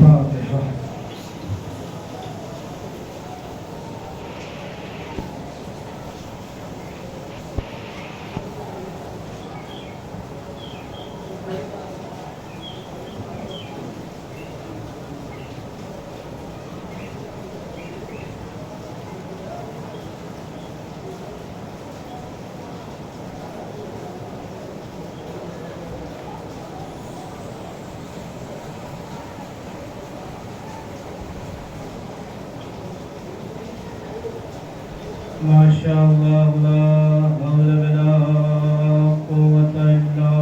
الفاتحة. ما شاء الله لا حول ولا قوة إلا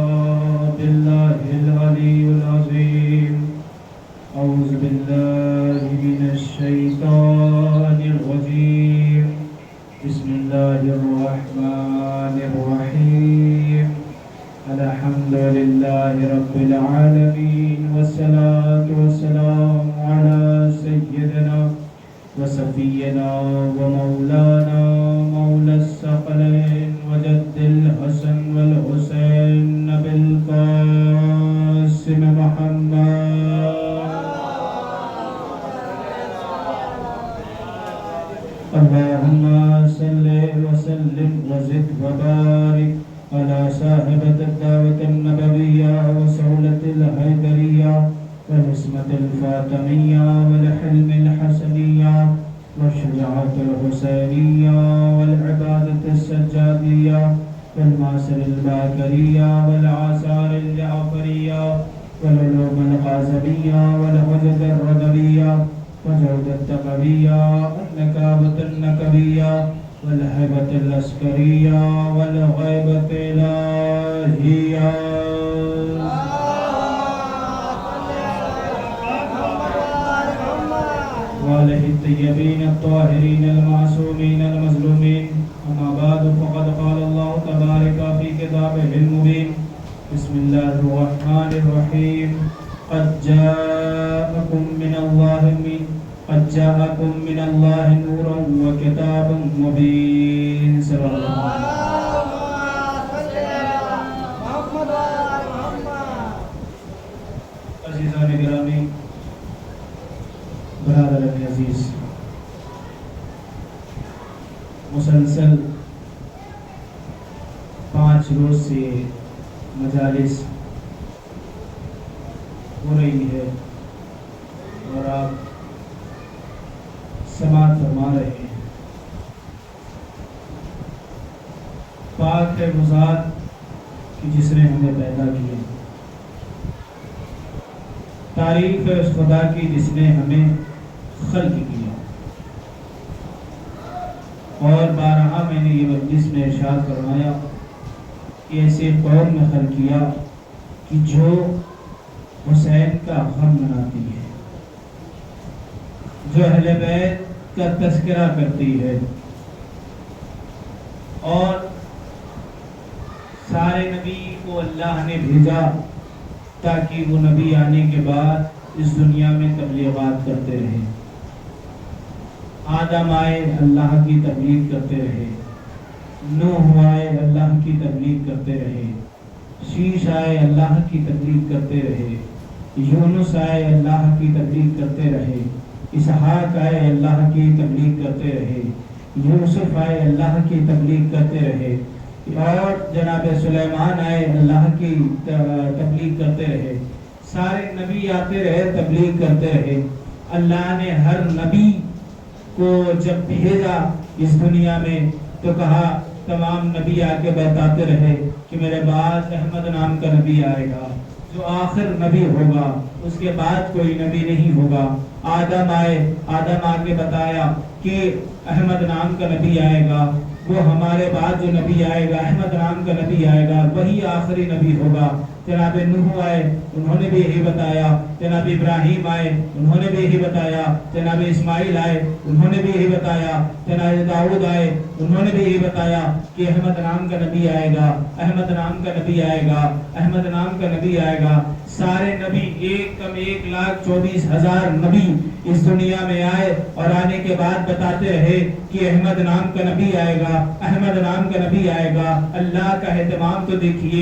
بالله العلي العظيم. أعوذ بالله من الشيطان الرجيم. بسم الله الرحمن الرحيم. الحمد لله رب العالمين والصلاة والسلام على سيدنا وصفينا ومولانا مولى الثقلين وجد الحسن والحسين بالقاسم محمد. اللهم صل وسلم وزد وبارك على صاحبة الدعوة النبوية وسهولة الحيدرية والعصمة الفاطمية والحلم الحسنية والشجاعة الحسينية والعبادة السجادية والمعسر الباكرية والآثار الجعفرية والعلوم القاسمية والحجج الرضوية وجود التقوية والنكابة النكبية والهبة العسكرية والغيبة الإلهية. وآله الطيبين الطاهرين المعصومين المظلومين. أما بعد فقد قال الله تبارك في كتابه المبين. بسم الله الرحمن الرحيم. قد جاءكم من الله نور وكتاب مبين. صلى الله عليه وسلم. عزیزان گرامی، برادر عزیز، مسلسل 5 روز سے مجالس ہو رہی ہے اور آپ سماعت فرما رہے ہیں. پاک ہے وہ ذات کہ جس نے ہمیں پیدا کیا. تعریف ہے اس خدا کی جس نے ہمیں خلق کیا. اور بارہا میں نے یہ مجلس میں ارشاد فرمایا کہ ایسے قوم میں خلق کیا کہ جو حسین کا غم مناتی ہے، جو اہل بیت کا تذکرہ کرتی ہے، اور سارے نبی کو اللہ نے بھیجا تاکہ وہ نبی آنے کے بعد اس دنیا میں تبلیغات کرتے رہے. آدم آئے اللہ کی تبلیغ کرتے رہے، نوح آئے اللہ کی تبلیغ کرتے رہے، شیش آئے اللہ کی تبلیغ کرتے رہے، یونس آئے اللہ کی تبلیغ کرتے رہے، اسحاق آئے اللہ کی تبلیغ کرتے رہے، یوسف آئے اللہ کی تبلیغ کرتے رہے، اور جناب سلیمان آئے اللہ کی تبلیغ کرتے رہے. سارے نبی آتے رہے، تبلیغ کرتے رہے. اللہ نے ہر نبی کو جب بھیجا اس دنیا میں تو کہا، تمام نبی آ کے بتاتے رہے کہ میرے بعد احمد نام کا نبی آئے گا جو آخر نبی ہوگا، اس کے بعد کوئی نبی نہیں ہوگا. آدم آئے، آدم آ کے بتایا کہ احمد نام کا نبی آئے گا، وہ ہمارے بعد جو نبی آئے گا، احمد نام کا نبی آئے گا، وہی آخری نبی ہوگا. جناب نوح آئے، انہوں نے بھی یہی بتایا. جناب ابراہیم آئے، انہوں نے بھی یہی بتایا. جناب اسماعیل آئے، انہوں نے بھی یہی بتایا. جناب داؤد آئے، انہوں نے بھی یہی بتایا کہ احمد نام کا نبی آئے گا، احمد نام کا نبی آئے گا، احمد نام کا نبی آئے گا. سارے نبی 1,24,000 نبی اس دنیا میں آئے اور آنے کے بعد بتاتے رہے کہ احمد نام کا نبی آئے گا، احمد نام کا نبی آئے گا. اللہ کا اہتمام تو دیکھیے،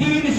3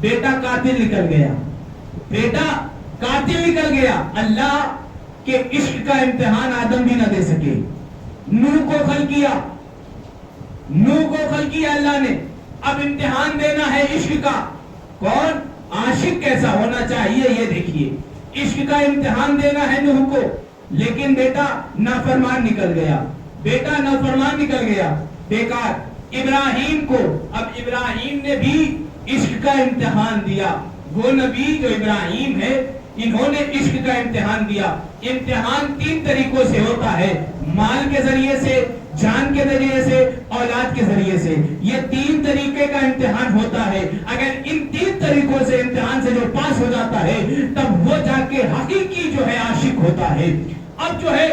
بیٹا قاتل نکل گیا، بیٹا قاتل نکل گیا۔ اللہ کے عشق کا امتحان آدم بھی نہ دے سکے، نوح کو خلق کیا، نوح کو خلق کیا اللہ نے، اب امتحان دینا ہے عشق کا۔ کون؟ عاشق کیسا ہونا چاہیے یہ دیکھیے، عشق کا امتحان دینا ہے نوح کو، لیکن بیٹا نافرمان نکل گیا، بیٹا نافرمان نکل گیا، بیکار۔ ابراہیم کو، اب ابراہیم نے بھی عشق کا امتحان دیا، وہ نبی جو ابراہیم ہے انہوں نے عشق کا امتحان دیا۔ امتحان 3 طریقوں سے ہوتا ہے، مال کے ذریعے سے، جان کے ذریعے سے، اولاد کے ذریعے سے، یہ 3 طریقے کا امتحان ہوتا ہے۔ اگر ان 3 طریقوں سے امتحان سے جو پاس ہو جاتا ہے تب وہ جا کے حقیقی جو ہے عاشق ہوتا ہے۔ اب جو ہے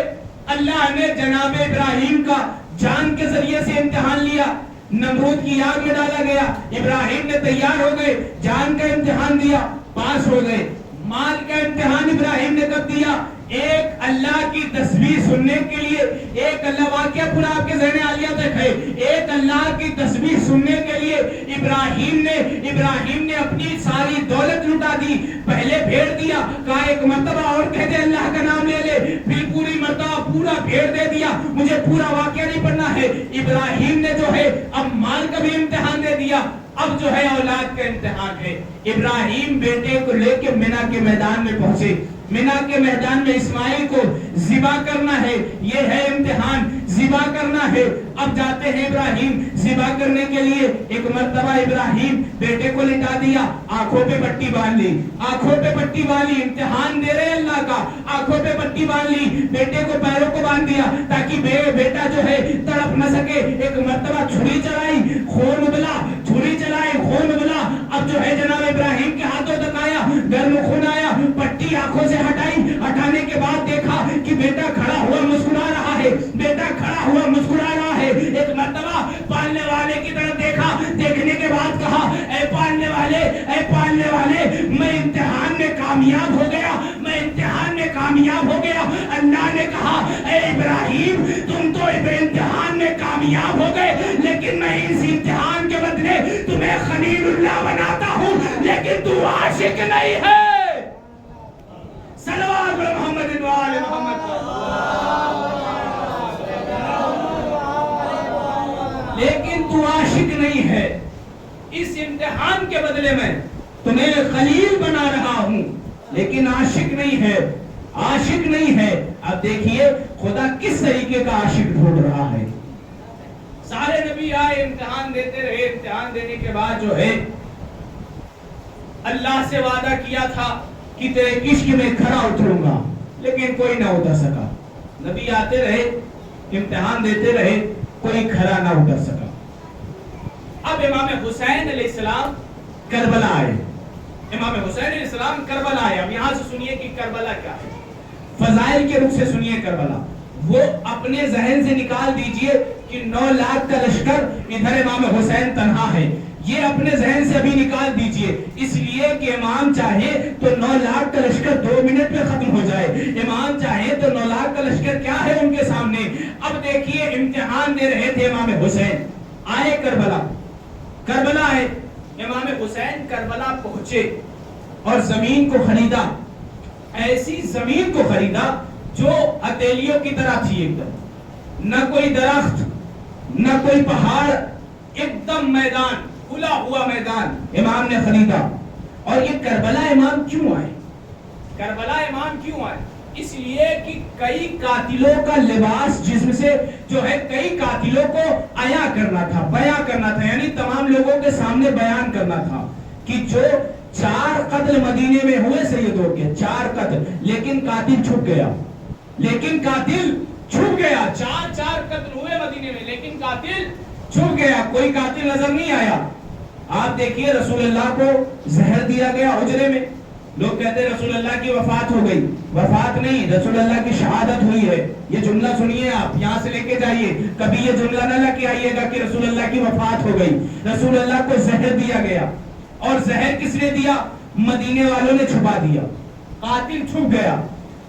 اللہ نے جناب ابراہیم کا جان کے ذریعے سے امتحان لیا، نمرود کی آگ میں ڈالا گیا، ابراہیم نے تیار ہو گئے، جان کا امتحان دیا، پاس ہو گئے۔ مال کا امتحان ابراہیم نے کب دیا؟ ایک اللہ کی تسبیح سننے کے لیے، ایک اللہ، واقعہ پورا آپ کے ذہن عالیہ تک ہے، ایک اللہ کی تسبیح سننے کے لیے ابراہیم نے اپنی ساری دولت لٹا دی۔ پہلے بھیڑ دیا، کہا ایک مرتبہ اور کہہ دے اللہ کا نام لے لے، پھر پوری مرتبہ پورا بھیڑ دے دیا، مجھے پورا واقعہ نہیں پڑھنا ہے۔ ابراہیم نے جو ہے اب مال کا بھی امتحان دے دیا، اب جو ہے اولاد کا امتحان ہے۔ ابراہیم بیٹے کو لے کے مینا کے میدان میں پہنچے، مینا کے میدان میں اسماعیل کو ذبح کرنا ہے، یہ ہے امتحان، ذبح کرنا ہے۔ اب جاتے ہیں ابراہیم ذبح کرنے کے لیے، ایک مرتبہ ابراہیم بیٹے کو لٹا دیا، آنکھوں پہ پٹی باندھ لی، آنکھوں پہ پٹی باندھ لی، امتحان دے رہے اللہ کا، آنکھوں پہ پٹی باندھ لی، بیٹے کو پیروں کو باندھ دیا تاکہ بیٹا جو ہے تڑپ نہ سکے۔ ایک مرتبہ چھری چلائی، خون ابلا، چھری چلائی، خون ابلا۔ اب جو ہے جناب ابراہیم کے ہاتھوں تک آیا، گرم خون آیا، پٹی آنکھوں سے ہٹائی، ہٹانے کے بعد دیکھا کہ بیٹا کھڑا ہوا مسکرا رہا ہے، بیٹا کھڑا ہوا مسکرا رہا ہے۔ ایک مرتبہ پالنے والے کی طرف دیکھا، دیکھنے کے بعد کہا اے پالنے والے، اے پالنے والے، میں امتحان میں کامیاب ہو گیا، میں امتحان میں کامیاب ہو گیا۔ اللہ نے کہا اے ابراہیم تم تو امتحان میں کامیاب ہو گئے، لیکن میں اس امتحان کے بدلے تمہیں خلیل اللہ بناتا ہوں، لیکن تو عاشق نہیں ہے۔ صلوات محمد و آل محمد۔ لیکن تو عاشق نہیں ہے، اس امتحان کے بدلے میں تمہیں خلیل بنا رہا ہوں، لیکن عاشق نہیں ہے، عاشق نہیں ہے۔ اب دیکھیے خدا کس طریقے کا عاشق ڈھونڈ رہا ہے۔ سارے نبی آئے، امتحان دیتے رہے، امتحان دینے کے بعد جو ہے اللہ سے وعدہ کیا تھا کہ تیرے عشق میں کھرا اتروں گا، لیکن کوئی نہ اتر سکا۔ نبی آتے رہے، امتحان دیتے رہے، کوئی کھرا نہ اتر سکا۔ اب امام حسین علیہ السلام کربلا آئے، امام حسین علیہ السلام کربلا آئے۔ اب یہاں سے سنیے کہ کربلا کیا ہے، فضائل کے رخ سے سنیے کربلا۔ وہ اپنے ذہن سے نکال دیجئے کہ 9 لاکھ کا لشکر ادھر امام حسین تنہا ہے، یہ اپنے ذہن سے ابھی نکال دیجئے، اس لیے کہ امام چاہے تو 9 لاکھ کا لشکر 2 منٹ میں ختم ہو جائے، امام چاہے تو 9 لاکھ کا لشکر کیا ہے ان کے سامنے۔ اب دیکھیے امتحان دے رہے تھے امام حسین، آئے کربلا، کربلا آئے، امام حسین کربلا پہنچے اور زمین کو خریدا، ایسی زمین کو خریدا جو ہتھیلیوں کی طرح تھی، ایک دم نہ کوئی درخت نہ کوئی پہاڑ، ایک دم میدان، کھلا ہوا میدان امام نے خریدا۔ اور یہ کربلا امام کیوں آئے؟ کربلا امام کیوں آئے؟ اس لیے کہ کئی قاتلوں کا لباس جسم سے جو ہے کئی قاتلوں کو عیا کرنا تھا، بیان کرنا تھا، یعنی تمام لوگوں کے سامنے بیان کرنا تھا کہ جو 4 قتل مدینے میں ہوئے سیدوں کے، 4 قتل، لیکن قاتل چھپ گیا، لیکن قاتل چھپ گیا، 4 قتل ہوئے مدینے میں، لیکن قاتل چھپ گیا، کوئی قاتل نظر نہیں آیا۔ آپ دیکھیے رسول اللہ کو زہر دیا گیا حجرے میں، لوگ کہتے ہیں رسول اللہ کی وفات ہو گئی، وفات نہیں، رسول اللہ کی شہادت ہوئی ہے۔ یہ جملہ سنیے، آپ یہاں سے لے کے جائیے، کبھی یہ جملہ نہ لے کے آئیے گا کہ رسول اللہ کی وفات ہو گئی۔ رسول اللہ کو زہر دیا گیا، اور زہر کس نے دیا؟ مدینے والوں نے چھپا دیا، قاتل چھپ گیا۔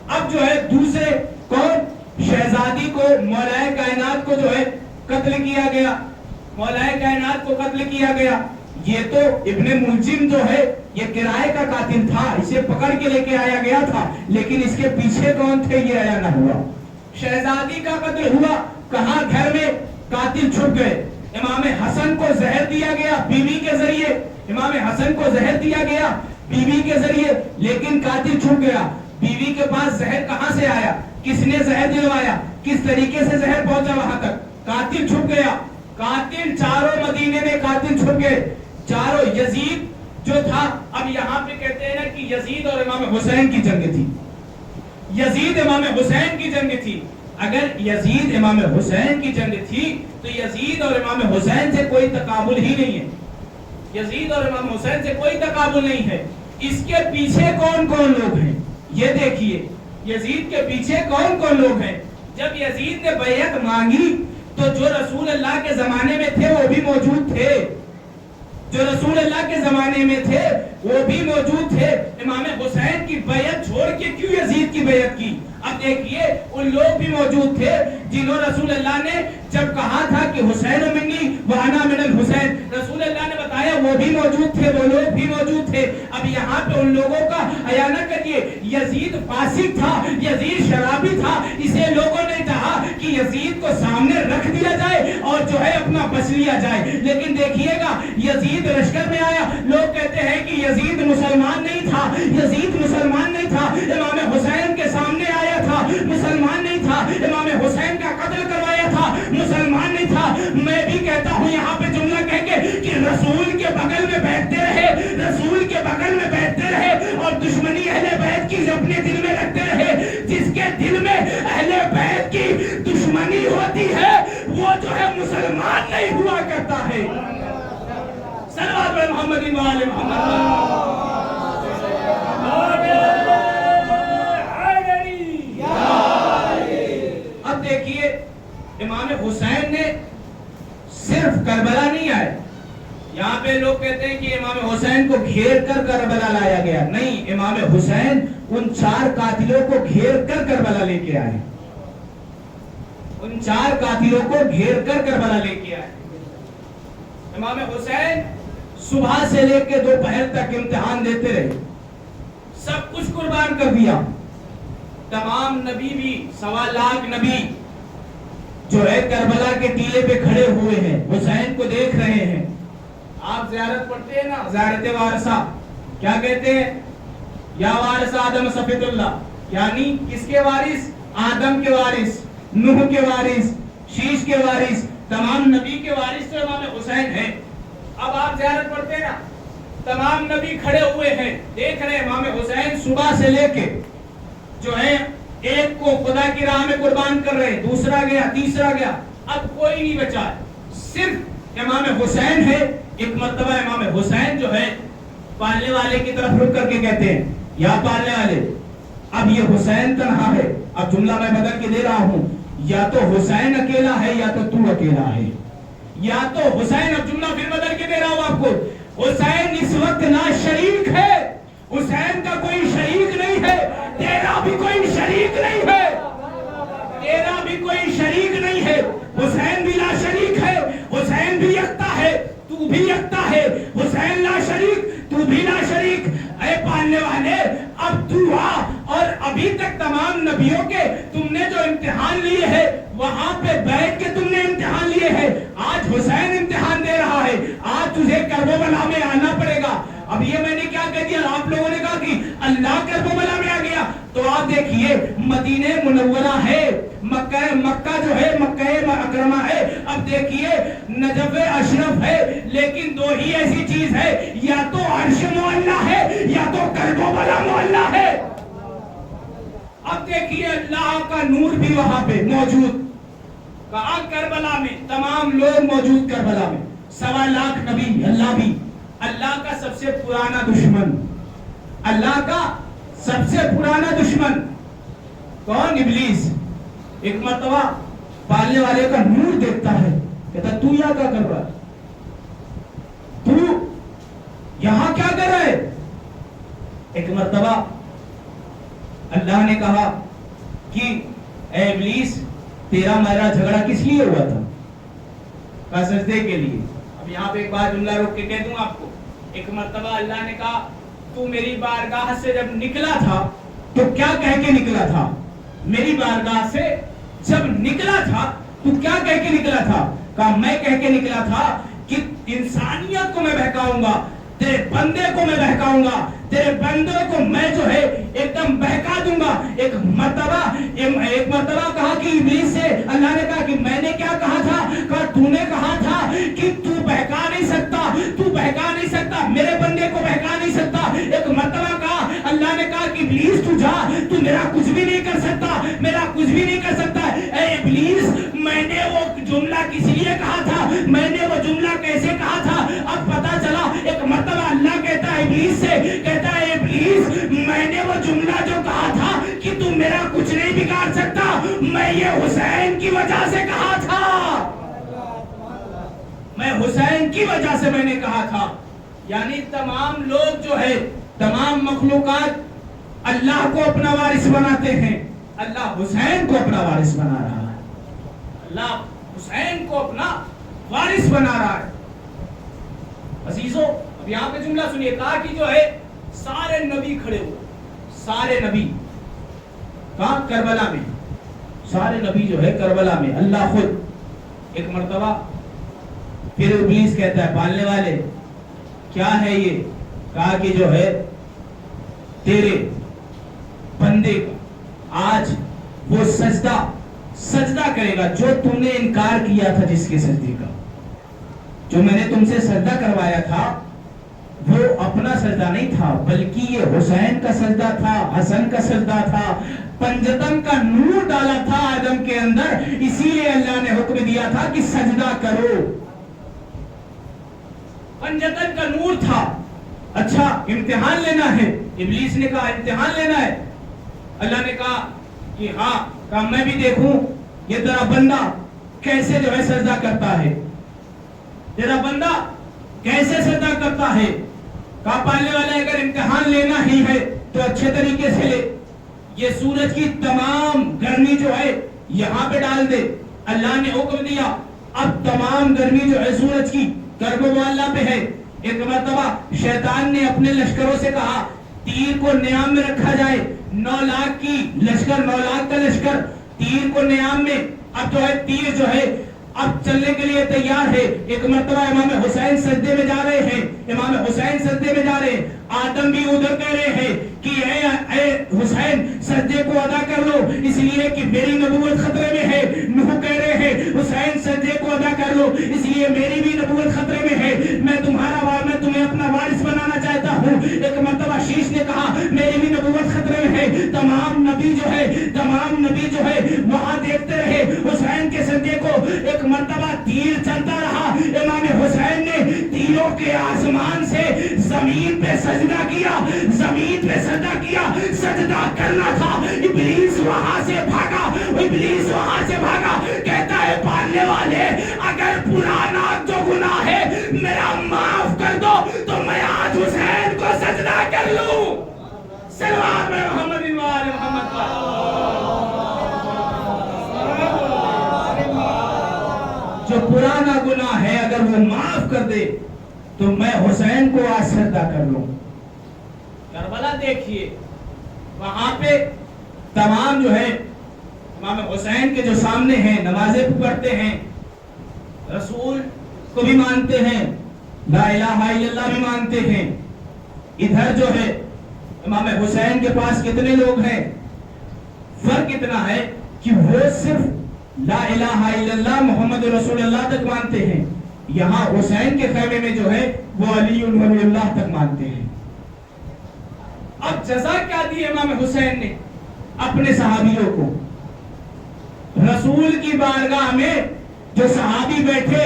اب جو ہے دوسرے کون؟ شہزادی کو، مولا کائنات کو جو ہے قتل کیا گیا، مولا کائنات کو قتل کیا گیا۔ یہ تو ابن ملجم جو ہے یہ کرائے کا قاتل تھا, اسے پکڑ کے لے کے آیا گیا تھا, لیکن اس کے پیچھے کون تھے یہ عیاں نہ ہوا. شہزادی کا قتل ہوا, کہاں گھر میں قاتل چھپ گئے. امام حسن کو زہر دیا گیا بیوی کے ذریعے, امام حسن کو زہر دیا گیا بیوی کے ذریعے, لیکن قاتل چھپ گیا. بیوی کے پاس زہر کہاں سے آیا, کس نے زہر دلوایا, کس طریقے سے زہر پہنچا وہاں تک, قاتل چھپ گیا. قاتل چاروں مدینے میں قاتل چھپ گئے چاروں. یزید جو تھا, اب یہاں پہ کہتے ہیں نا کہ یزید اور امام حسین کی جنگ تھی, یزید امام حسین کی جنگ تھی. اگر یزید امام حسین کی جنگ تھی تو یزید اور امام حسین سے کوئی تقابل ہی نہیں ہے, یزید اور امام حسین سے کوئی تقابل نہیں ہے. اس کے پیچھے کون کون لوگ ہیں یہ دیکھیے, یزید کے پیچھے کون کون لوگ ہیں. جب یزید نے بیعت مانگی تو جو رسول اللہ کے زمانے میں تھے وہ بھی موجود تھے, جو رسول اللہ کے زمانے میں تھے وہ بھی موجود تھے. امام حسین کی بیعت چھوڑ کے کیوں یزید کی بیعت کی؟ اب دیکھیے ان لوگ بھی موجود تھے جنہوں رسول اللہ نے جب کہا تھا کہ حسین منی وانا من الحسین, رسول اللہ نے بتایا وہ بھی موجود تھے, وہ لوگ بھی موجود تھے. اب یہاں پہ ان لوگوں کا اعانہ کریے. یزید فاسق تھا, یزید شرابی تھا, اسے لوگوں نے کہا کہ یزید کو سامنے رکھ دیا جائے اور جو ہے اپنا بچ لیا جائے. لیکن دیکھیے گا یزید لشکر میں آیا, لوگ کہتے ہیں کہ یزید مسلمان نہیں تھا, یزید مسلمان نہیں تھا, امام حسین کے سامنے آیا تھا, مسلمان نہیں تھا, امام حسین کا قتل کروایا تھا, مسلمان نہیں تھا. میں بھی کہتا ہوں یہاں پہ جملہ کہہ کے کہ رسول کے بغل میں بیٹھتے رہے, رسول کے بغل میں بیٹھتے رہے اور دشمنی اہل بیت کی اپنے دل میں رکھتے رہے. جس کے دل میں اہل بیت کی دشمنی ہوتی ہے وہ جو ہے مسلمان نہیں ہوا کرتا ہے. صلوات بر محمد و آل محمد. اب دیکھیے امام حسین نے صرف کربلا نہیں آئے. یہاں پہ لوگ کہتے ہیں کہ امام حسین کو گھیر کر کربلا لایا گیا. نہیں, امام حسین ان 4 قاتلوں کو گھیر کر کربلا لے کے آئے, ان 4 قاتلوں کو گھیر کر کربلا لے کے آئے. امام حسین صبح سے لے کے دوپہر تک امتحان دیتے رہے, سب کچھ قربان کر دیا. تمام نبی بھی 1.25 لاکھ نبی جو ہے کربلا کے ٹیلے پہ کھڑے ہوئے ہیں, حسین کو دیکھ رہے ہیں. آپ زیارت پڑھتے ہیں نا, زیارت وارثہ, کیا کہتے ہیں؟ یا وارث آدم صفیت اللہ, یعنی کس کے وارث؟ آدم کے وارث, نوح کے وارث, شیش کے وارث, تمام نبی کے وارث تو امام حسین ہیں. اب آپ زیارت پڑھتے ہیں نا, تمام نبی کھڑے ہوئے ہیں, دیکھ رہے ہیں امام حسین صبح سے لے کے جو ہے ایک کو خدا کی راہ میں قربان کر رہے, دوسرا گیا, تیسرا گیا, اب کوئی نہیں بچا, صرف امام حسین ہے. ایک مرتبہ امام حسین جو ہے پالنے والے کی طرف رک کر کے کہتے ہیں, یا پالنے والے, اب یہ حسین تنہا ہے. اب جملہ میں بدل کے دے رہا ہوں, یا تو حسین اکیلا ہے یا تو اکیلا ہے, یا تو حسین, اب جملہ پھر بدل کے دے رہا ہوں آپ کو, حسین اس وقت نا شریک ہے, حسین کا کوئی شریک نہیں ہے, تیرا بھی کوئی شریک نہیں ہے, تیرا بھی کوئی شریک نہیں ہے. حسین بھی لا شریک ہے, حسین بھی یکتا ہے, تو بھی یکتا ہے. حسین لا شریک, تو بھی لا شریک. اے پالنے والے, اب تو آ, اور ابھی تک تمام نبیوں کے تم نے جو امتحان لیے ہیں وہاں پہ بیٹھ کے تم نے امتحان لیے ہیں, آج حسین امتحان دے رہا ہے, آج تجھے کربلا میں آنا پڑے گا. اب یہ میں نے کیا کہہ دیا, آپ لوگوں نے کہا کہ اللہ کربلا میں آ گیا, تو آپ دیکھیے مدینہ منورہ ہے, مکہ جو ہے مکہ مکرمہ ہے. اب دیکھیے نجف اشرف ہے, لیکن 2 ہی ایسی چیز ہے, یا تو عرش معلیٰ ہے یا تو کربلا معلیٰ ہے. اب دیکھیے اللہ کا نور بھی وہاں پہ موجود, کہاں کربلا میں, تمام لوگ موجود کربلا میں, 1.25 لاکھ نبی. اللہ بھی, اللہ کا سب سے پرانا دشمن, اللہ کا سب سے پرانا دشمن کون؟ ابلیس. ایک مرتبہ پالنے والے کا نور دیکھتا ہے, کہتا تو یہاں کیا کر رہا ہے, تو یہاں کیا کر رہا ہے. ایک مرتبہ اللہ نے کہا کہ اے ابلیس, تیرا میرا جھگڑا کس لیے ہوا تھا؟ کہا سجدے کے لیے. اب اب یہاں پہ ایک بار جملہ روک کے کہہ دوں آپ کو. ایک مرتبہ اللہ نے کہا تو میری بارگاہ سے جب نکلا تھا تو کیا کہہ کے نکلا تھا؟ میری بارگاہ سے جب نکلا تھا تو کیا کہہ کے نکلا تھا؟ کہا میں کہہ کے نکلا تھا کہ انسانیت کو میں بہکاؤں گا, تیرے بندے کو میں بہکاؤں گا, تیرے بندے کو میں جو ہے ایک دم بہکا دوں گا. ایک مرتبہ کہا کہ ابلیس سے اللہ نے کہا کہ میں نے کیا کہا تھا؟ کہا تو نے کہا تھا کہ تو بہکا نہیں سکتا, تو بہکا نہیں سکتا, میرے بندے کو بہکا نہیں سکتا. ایک مرتبہ کہا اللہ نے کہا کہ ابلیس تو جا, تو میرا کچھ بھی نہیں کر سکتا, میرا کچھ بھی نہیں کر سکتا. اے ابلیس میں نے وہ جملہ کس لیے کہا تھا, میں نے وہ جملہ کیسے کہا تھا؟ اب پتا چلا. ایک مرتبہ اللہ کہتا ہے ابلیس سے, کہتا ہے ابلیس میں نے وہ جملہ جو کہا تھا کہ تم میرا کچھ نہیں بگاڑ سکتا, میں یہ حسین کی وجہ سے کہا تھا, میں حسین کی وجہ سے میں نے کہا تھا. یعنی تمام لوگ جو ہے, تمام مخلوقات اللہ کو اپنا وارث بناتے ہیں, اللہ حسین کو اپنا وارث بنا رہا ہے, اللہ حسین کو اپنا وارث بنا رہا ہے. عزیزو اب یہاں پہ جملہ سنیے, کہا کہ جو ہے سارے نبی کھڑے ہوئے, سارے نبی کہاں؟ کربلا میں, سارے نبی جو ہے کربلا میں, اللہ خود. ایک مرتبہ پھر ابلیس کہتا ہے پالنے والے کیا ہے یہ؟ کہا کہ جو ہے تیرے بندے کا آج وہ سجدہ کرے گا جو تم نے انکار کیا تھا, جس کے سجدے کا, جو میں نے تم سے سجدہ کروایا تھا وہ اپنا سجدہ نہیں تھا بلکہ یہ حسین کا سجدہ تھا, حسن کا سجدہ تھا, پنجتن کا نور ڈالا تھا آدم کے اندر, اسی لیے اللہ نے حکم دیا تھا کہ سجدہ کرو, پنجتن کا نور تھا. اچھا امتحان لینا ہے, ابلیس نے کہا امتحان لینا ہے. اللہ نے کہا کہ ہاں, کہا میں بھی دیکھوں یہ تیرا بندہ کیسے جو ہے سجدہ کرتا ہے, تیرا بندہ کیسے سجدہ کرتا ہے. کہا پالنے والے اگر امتحان لینا ہی ہے تو اچھے طریقے سے لے, یہ سورج کی تمام گرمی جو ہے یہاں پہ ڈال دے. اللہ نے حکم دیا, اب تمام گرمی جو ہے سورج کی کرب و معلہ پہ ہے. ایک مرتبہ شیطان نے اپنے لشکروں سے کہا تیر کو نیام میں رکھا جائے, 9 لاکھ کی لشکر, 9 لاکھ کا لشکر تیر کو نیام میں. اب جو ہے تیر جو ہے اب چلنے کے لیے تیار ہے. ایک مرتبہ امام حسین سجدے میں جا رہے ہیں, امام حسین سجدے میں جا رہے ہیں, آدم بھی ادھر کہہ رہے ہیں کہ اے حسین سجدے کو ادا کر لو, اس لیے کہ میری نبوت خطرے میں ہے. نوح کہہ رہے ہیں حسین سجدے کو ادا کر لو, اس لیے میری بھی نبوت خطرے میں ہے, میں تمہیں اپنا وارث بنانا چاہتا ہوں. ایک مرتبہ شیش نے کہا میری بھی نبوت خطرے میں ہے. تمام نبی جو ہے وہاں دیکھتے رہے حسین کے سجدے کو. ایک مرتبہ تیر چلتا رہا, امام حسین نے تیروں کے آسمان سے زمین پہ سجدہ کیا, زمین پہ سجدہ کیا, سجدہ کرنا تھا. ابلیس وہاں سے بھاگا, کہتا ہے پالنے والے اگر پرانا جو گناہ ہے میرا معاف کر دو تو میں آج حسین کو سجدہ کر لوں. صلوات میں محمد وآل محمد. جو پرانا گناہ ہے اگر وہ معاف کر دے تو میں حسین کو آج سجدہ کر لوں. کربلا دیکھیے, وہاں پہ تمام جو ہے امام حسین کے جو سامنے ہیں نمازیں پڑھتے ہیں, رسول کو بھی مانتے ہیں, لا الہ الا اللہ بھی مانتے ہیں. ادھر جو ہے امام حسین کے پاس کتنے لوگ ہیں؟ فرق اتنا ہے کہ وہ صرف لا الہ الا اللہ محمد رسول اللہ تک مانتے ہیں, یہاں حسین کے خیمے میں جو ہے وہ علی ولی اللہ تک مانتے ہیں. اب جزا کیا دی امام حسین نے اپنے صحابیوں کو؟ رسول کی بارگاہ میں جو صحابی بیٹھے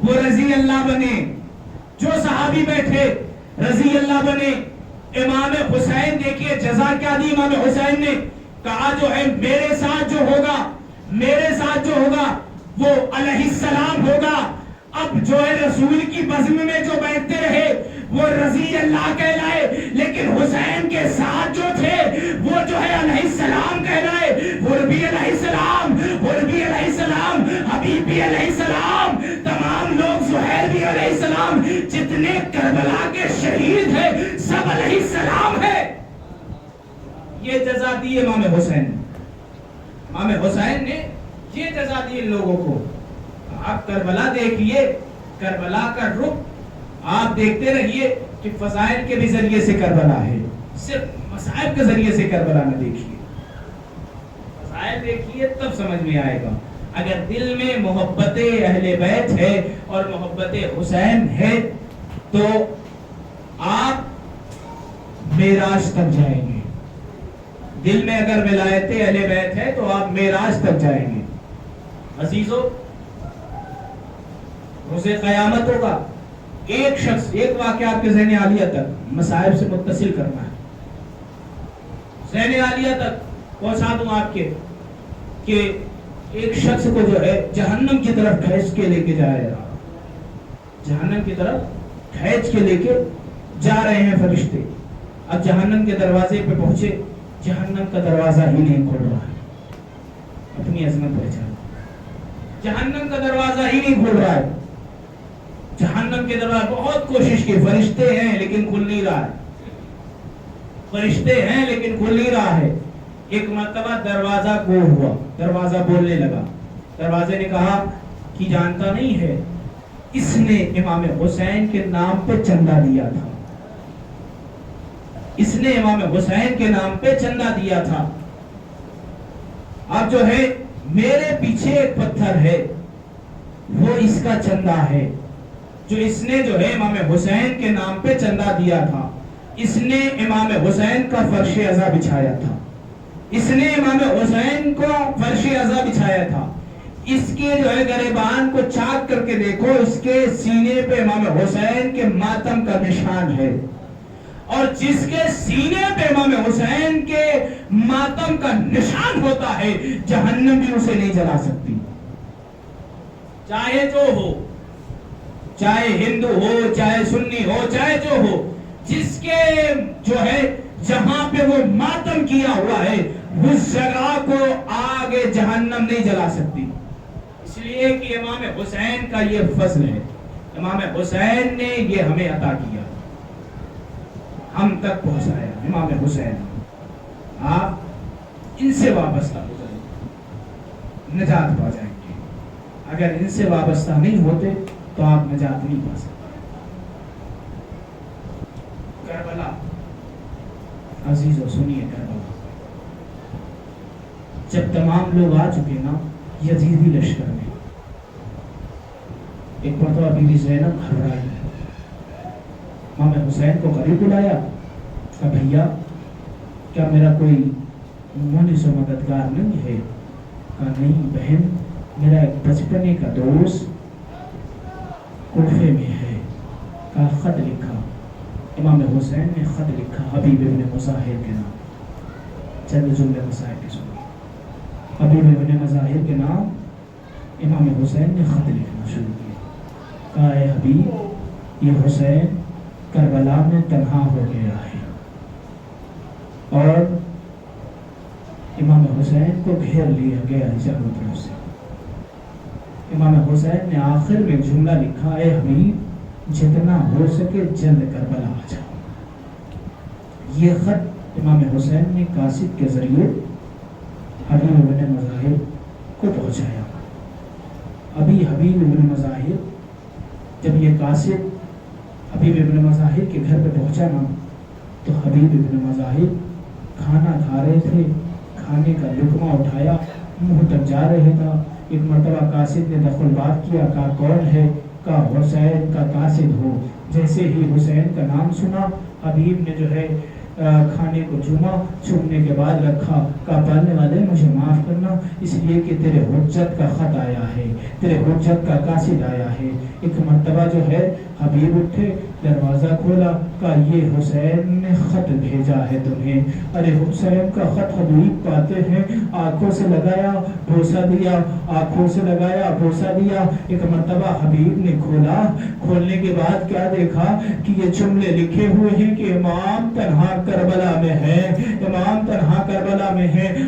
وہ رضی اللہ بنے, جو صحابی بیٹھے رضی اللہ بنے. امام حسین دیکھیے جزا کیا دی امام حسین نے, کہا جو ہے میرے ساتھ جو ہوگا وہ علیہ السلام ہوگا. اب جو ہے رسول کی بزم میں جو بیٹھتے رہے وہ رضی اللہ کہلائے, لیکن حسین کے ساتھ جو تھے وہ جو ہے علیہ السلام کہلائے. غربی علیہ السلام, حبیبی علیہ السلام, تمام لوگ زہیر بھی علیہ جتنے کربلا کے شہید ہیں سب علیہ السلام ہے. یہ جزا دی امام حسین نے. امام حسین نے یہ جزا دی ان لوگوں کو. آپ کربلا دیکھیے, کربلا کا رخ آپ دیکھتے رہیے کہ فضائل کے بھی ذریعے سے کربلا ہے, صرف مصائب کے ذریعے سے کربلا نہ دیکھیے. فضائل دیکھیے تب سمجھ میں آئے گا. اگر دل میں محبت اہل بیت ہے اور محبت حسین ہے تو آپ معراج تک جائیں گے. دل میں اگر ولایت اہل بیت ہے تو آپ معراج تک جائیں گے. عزیزو, روز قیامت ہوگا, ایک شخص, ایک واقعہ آپ کے ذہن عالیہ تک مصائب سے متصل کرنا ہے, ذہن عالیہ تک پہنچا دوں آپ کے, کہ ایک شخص کو جو ہے جہنم کی طرف کھینچ کے لے کے جائے رہا, جہنم کی طرف کھینچ کے لے کے جا رہے ہیں فرشتے. اب جہنم کے دروازے پہ پہنچے, جہنم کا دروازہ ہی نہیں کھول رہا ہے. اپنی عظمت پہچان, جہنم کا دروازہ ہی نہیں کھول رہا ہے. جہنم کے دروازے بہت کوشش کی, فرشتے ہیں لیکن کھل نہیں رہا ہے, فرشتے ہیں لیکن کھل نہیں رہا ہے. ایک مرتبہ دروازہ گو ہوا, دروازہ بولنے لگا. دروازے نے کہا کہ جانتا نہیں ہے اس نے امام حسین کے نام پہ چندہ دیا تھا, اس نے امام حسین کے نام پہ چندہ دیا تھا. اب جو ہے میرے پیچھے ایک پتھر ہے, وہ اس کا چندہ ہے, جو اس نے جو ہے امام حسین کے نام پہ چندہ دیا تھا. اس نے امام حسین کا فرش عزا بچھایا تھا, اس نے امام حسین کو فرش عزا بچھایا تھا. اس کے جو ہے گریبان کو چاک کر کے دیکھو, اس کے سینے پہ امام حسین کے ماتم کا نشان ہے, اور جس کے سینے پہ امام حسین کے ماتم کا نشان ہوتا ہے جہنم بھی اسے نہیں جلا سکتی, چاہے جو ہو, چاہے ہندو ہو, چاہے سنی ہو, چاہے جو ہو. جس کے جو ہے جہاں پہ وہ ماتم کیا ہوا ہے اس جگہ کو آگے جہنم نہیں جلا سکتی. اس لیے کہ امام حسین کا یہ فضل ہے, امام حسین نے یہ ہمیں عطا کیا, ہم تک پہنچایا. امام حسین, آپ ان سے وابستہ ہو جائیں, نجات پا جائیں گے. اگر ان سے وابستہ نہیں ہوتے تو آپ نجات نہیں پا سکتے. کربلا, عزیزو سنیے, کربلا جب تمام لوگ آ چکے نا یزیدی لشکر میں, ایک مرتبہ بی بی زینب گھبرائی, امام حسین کو قریب بلایا, کہا بھیا کیا میرا کوئی مونس و مددگار نہیں ہے؟ کہا نہیں بہن, میرا ایک بچپنے کا دوست کوفے میں ہے. کہا خط لکھا. امام حسین نے خط لکھا حبیب ابن مظاہر کے نام. چند جملے مسائل کے سنیے. حبیب ابن مظاہر کے نام امام حسین نے خط لکھنا شروع کیا. کہا اے حبیب, یہ حسین کربلا میں تنہا ہو گیا ہے, اور امام حسین کو گھیر لیا گیا ہے چاروں طرف سے. امام حسین نے آخر میں جملہ لکھا, اے حبیب جتنا ہو سکے جلد کربلا آ جاؤ. یہ خط امام حسین نے قاصد کے ذریعے حبیب ابن مظاہر کو پہنچایا. ابھی حبیب ابن مظاہر, جب یہ قاصد حبیب ابن مظاہر کے گھر پہ پہنچا نا, تو حبیب ابن مظاہر کھانا کھا رہے تھے, کھانے کا لقمہ اٹھایا, منہ تک جا رہے تھا. ایک مرتبہ قاصد نے دخل بات کیا, کہا کون ہے؟ کہا حسین کا قاصد ہو. جیسے ہی حسین کا نام سنا, حبیب نے جو ہے کھانے کو چوما, چومنے کے بعد رکھا. کہا پالنے والے مجھے معاف کرنا, اس لیے کہ تیرے حجت کا خط آیا ہے, تیرے حجت کا قاصد آیا ہے. ایک مرتبہ جو ہے حبیب اٹھے, دروازہ کھولا, کہا یہ حسین نے خط بھیجا ہے تمہیں. ارے حسین کا خط حبیب پاتے ہیں, آنکھوں سے لگایا بوسہ دیا, آنکھوں سے لگایا بوسہ دیا. ایک مرتبہ حبیب نے کھولا, کھولنے کے بعد کیا دیکھا کہ یہ جملے لکھے ہوئے ہیں کہ امام تنہا کربلا میں ہے, امام تنہا کربلا میں ہے.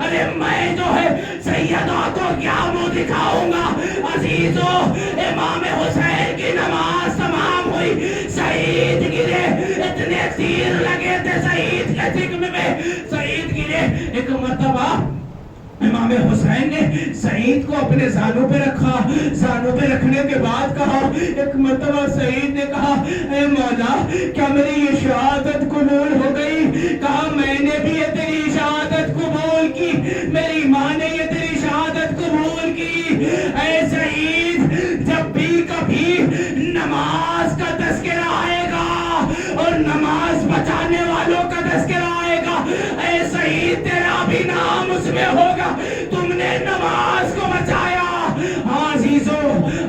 ارے میں جو ہے سیدہ کو کیا منہ دکھاؤں گا. عزیزو امام حسین کی نماز تمام ہوئی, شہید گرے, اتنے تیر لگے تھے شہید کے جسم میں, شہید گرے. ایک مرتبہ امام حسین نے سعید کو اپنے زانوں پہ رکھا, زانوں پہ رکھنے کے بعد کہا, ایک مرتبہ سعید نے کہا اے مولا کیا میری یہ شہادت قبول ہو گئی؟ کہا میں نے بھی یہ تیری شہادت قبول کی, میری ماں نے یہ تیری شہادت قبول کی. اے سعید جب بھی کبھی نماز کا تذکرہ آئے گا اور نماز بچانے والوں کا تذکرہ آئے گا, اے سعید تیرا بھی نام اس میں ہوگا, تم نے نماز کو بچایا. عزیزو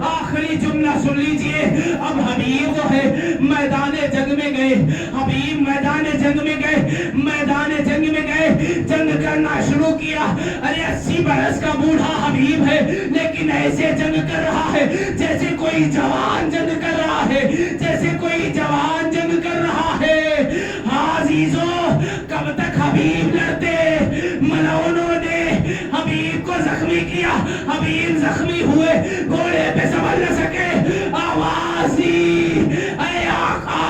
آخری جملہ سن لیجئے. اب حبیب جو ہے میدان جنگ میں گئے, حبیب میدان جنگ میں گئے, میدان جنگ میں گئے, جنگ کرنا شروع کیا. ارے 80 برس کا بوڑھا حبیب ہے لیکن ایسے جنگ کر رہا ہے جیسے کوئی جوان جنگ کر رہا ہے, جیسے کوئی جوان جنگ کر رہا ہے. عزیزو کب تک حبیب لڑتے, ملعونوں نے حبیب کو زخمی کیا, حبیب زخمی ہوئے, گھوڑے پہ سنبھل نہ سکے, آواز دی اے آقا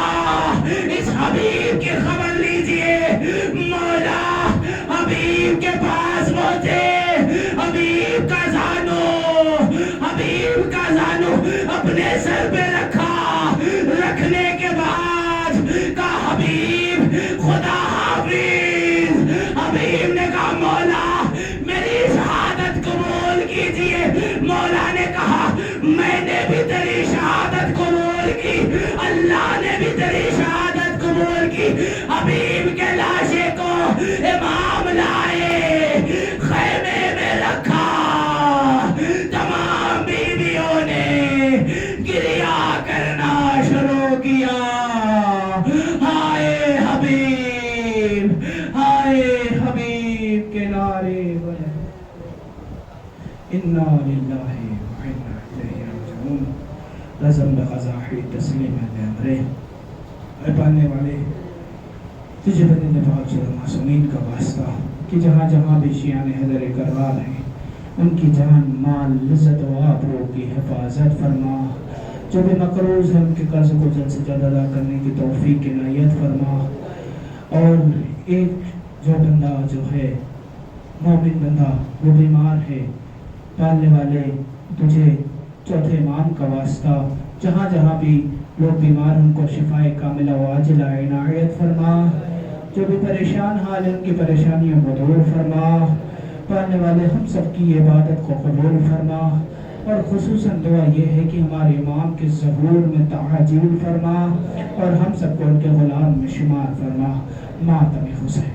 اس حبیب کی خبر لیجئے. مولا حبیب کے پاس پہنچے, حبیب کا زانو, حبیب کا زانو اپنے سر پہ رکھا, رکھنے کے بعد کہا حبیب خدا حافظ. حبیب نے کہا مولا میری شہادت قبول کیجئے. مولا نے کہا میں نے بھی تیری شہادت قبول کی, اللہ نے بھی تیری شہادت قبول کی. حبیب کے لاشے کو امام لائے, خیمے میں رکھا, تمام بیویوں نے گریا کرنا شروع کیا. ہائے حبیب, ہائے حبیب کے نعرے بلند. انا للہ و انا الیہ راجعون. رزم بقضاء تسلیم لامرہ. اے پانے والے تجھے بندے پاک صلی معصومین کا واسطہ کہ جہاں جہاں بھی شیعان حیدر کرار ہیں ان کی جان مال لذت و آبرو کی حفاظت فرما. جو بھی مقروض ہیں ان کے قرض کو جلد سے جلد ادا کرنے کی توفیق عنایت فرما. اور ایک جو بندہ جو ہے مومن بندہ وہ بیمار ہے, پالنے والے تجھے چوتھے امام کا واسطہ جہاں جہاں بھی لوگ بیمار ان کو شفائے کاملہ و عاجلہ عنایت فرما. جو بھی پریشان حال ان کی پریشانیوں کو دور فرما. پالنے والے ہم سب کی عبادت کو قبول فرما. اور خصوصاً دعا یہ ہے کہ ہمارے امام کے ظہور میں تعجیل فرما اور ہم سب کو ان کے غلام میں شمار فرما. ماتم حسین.